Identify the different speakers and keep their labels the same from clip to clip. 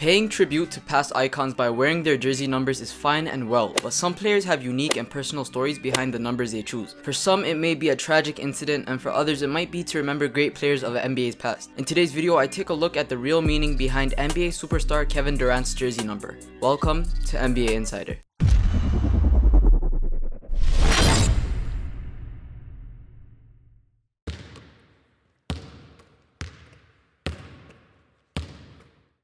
Speaker 1: Paying tribute to past icons by wearing their jersey numbers is fine and well, but some players have unique and personal stories behind the numbers they choose. For some, it may be a tragic incident, and for others, it might be to remember great players of the NBA's past. In today's video, I take a look at the real meaning behind NBA superstar Kevin Durant's jersey number. Welcome to NBA Insider.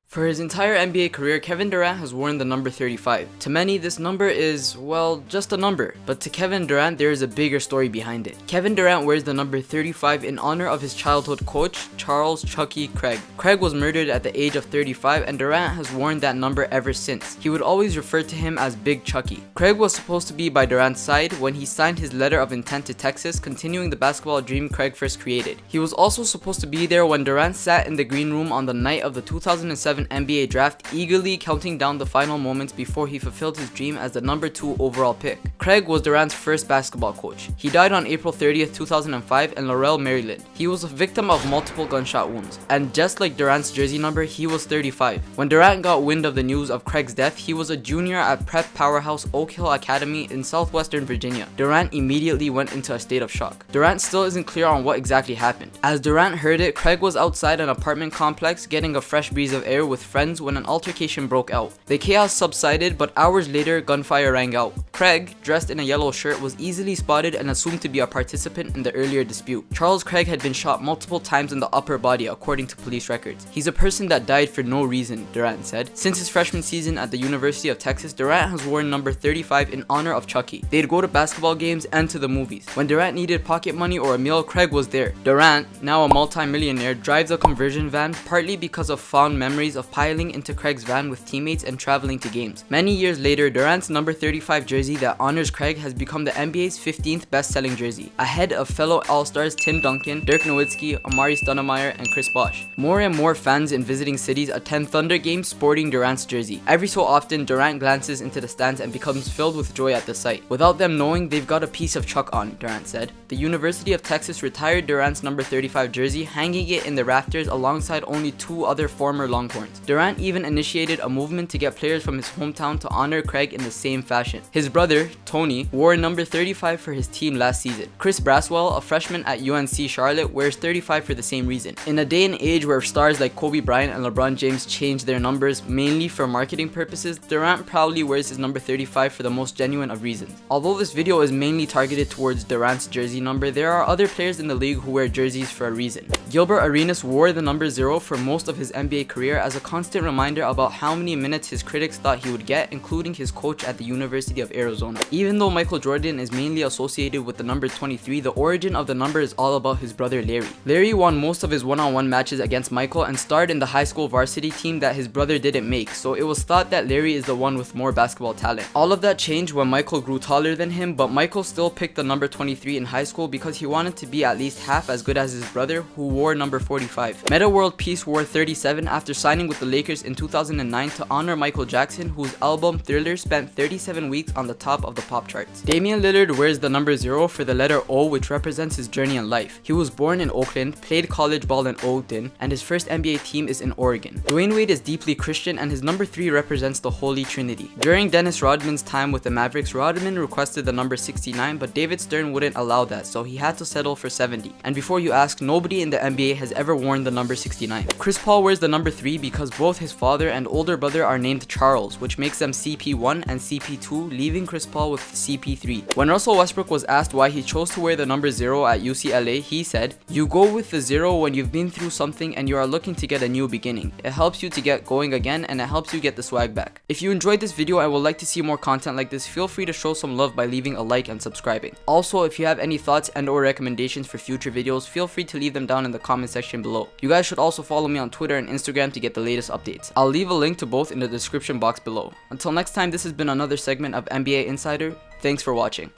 Speaker 1: For his entire NBA career, Kevin Durant has worn the number 35. To many, this number is, well, just a number. But to Kevin Durant, there is a bigger story behind it. Kevin Durant wears the number 35 in honor of his childhood coach, Charles "Chucky" Craig. Craig was murdered at the age of 35, and Durant has worn that number ever since. He would always refer to him as Big Chucky. Craig was supposed to be by Durant's side when he signed his letter of intent to Texas, continuing the basketball dream Craig first created. He was also supposed to be there when Durant sat in the green room on the night of the 2007 NBA draft, eagerly counting down the final moments before he fulfilled his dream as the number 2 overall pick. Craig was Durant's first basketball coach. He died on April 30th, 2005 in Laurel, Maryland. He was a victim of multiple gunshot wounds, and just like Durant's jersey number, he was 35. When Durant got wind of the news of Craig's death, he was a junior at prep powerhouse Oak Hill Academy in southwestern Virginia. Durant immediately went into a state of shock. Durant still isn't clear on what exactly happened. As Durant heard it, Craig was outside an apartment complex getting a fresh breeze of air with friends when an altercation broke out. The chaos subsided, but hours later, gunfire rang out. Craig, dressed in a yellow shirt, was easily spotted and assumed to be a participant in the earlier dispute. Charles Craig had been shot multiple times in the upper body, according to police records. He's a person that died for no reason, Durant said. Since his freshman season at the University of Texas, Durant has worn number 35 in honor of Chucky. They'd go to basketball games and to the movies. When Durant needed pocket money or a meal, Craig was there. Durant, now a multi-millionaire, drives a conversion van partly because of fond memories of piling into Craig's van with teammates and traveling to games. Many years later, Durant's number 35 jersey that honors Craig has become the NBA's 15th best-selling jersey, ahead of fellow All-Stars Tim Duncan, Dirk Nowitzki, Amari Stoudemire, and Chris Bosh. More and more fans in visiting cities attend Thunder games sporting Durant's jersey. Every so often, Durant glances into the stands and becomes filled with joy at the sight. Without them knowing, they've got a piece of Chuck on, Durant said. The University of Texas retired Durant's number 35 jersey, hanging it in the rafters alongside only 2 other former Longhorns. Durant even initiated a movement to get players from his hometown to honor Craig in the same fashion. His brother, Tony, wore number 35 for his team last season. Chris Braswell, a freshman at UNC Charlotte, wears 35 for the same reason. In a day and age where stars like Kobe Bryant and LeBron James change their numbers mainly for marketing purposes, Durant proudly wears his number 35 for the most genuine of reasons. Although this video is mainly targeted towards Durant's jersey number, there are other players in the league who wear jerseys for a reason. Gilbert Arenas wore the number 0 for most of his NBA career as a constant reminder about how many minutes his critics thought he would get, including his coach at the University of Arizona. Even though Michael Jordan is mainly associated with the number 23, the origin of the number is all about his brother Larry. Larry won most of his one-on-one matches against Michael and starred in the high school varsity team that his brother didn't make, so it was thought that Larry is the one with more basketball talent. All of that changed when Michael grew taller than him, but Michael still picked the number 23 in high school because he wanted to be at least half as good as his brother, who wore number 45. Metta World Peace wore 37 after signing with the Lakers in 2009 to honor Michael Jackson, whose album Thriller spent 37 weeks on the top of the pop charts. Damian Lillard wears the number 0 for the letter O, which represents his journey in life. He was born in Oakland, played college ball in Ogden, and his first NBA team is in Oregon. Dwayne Wade is deeply Christian, and his number 3 represents the Holy Trinity. During Dennis Rodman's time with the Mavericks, Rodman requested the number 69, but David Stern wouldn't allow that, so he had to settle for 70. And before you ask, nobody in the NBA has ever worn the number 69. Chris Paul wears the number 3 because both his father and older brother are named Charles, which makes them CP1 and CP2, leaving Chris Paul with CP3. When Russell Westbrook was asked why he chose to wear the number 0 at UCLA, he said, "You go with the 0 when you've been through something and you are looking to get a new beginning. It helps you to get going again, and it helps you get the swag back." If you enjoyed this video and would like to see more content like this, feel free to show some love by leaving a like and subscribing. Also, if you have any thoughts and or recommendations for future videos, feel free to leave them down in the comment section below. You guys should also follow me on Twitter and Instagram to get the latest updates. I'll leave a link to both in the description box below. Until next time, this has been another segment of NBA Insider. Thanks for watching.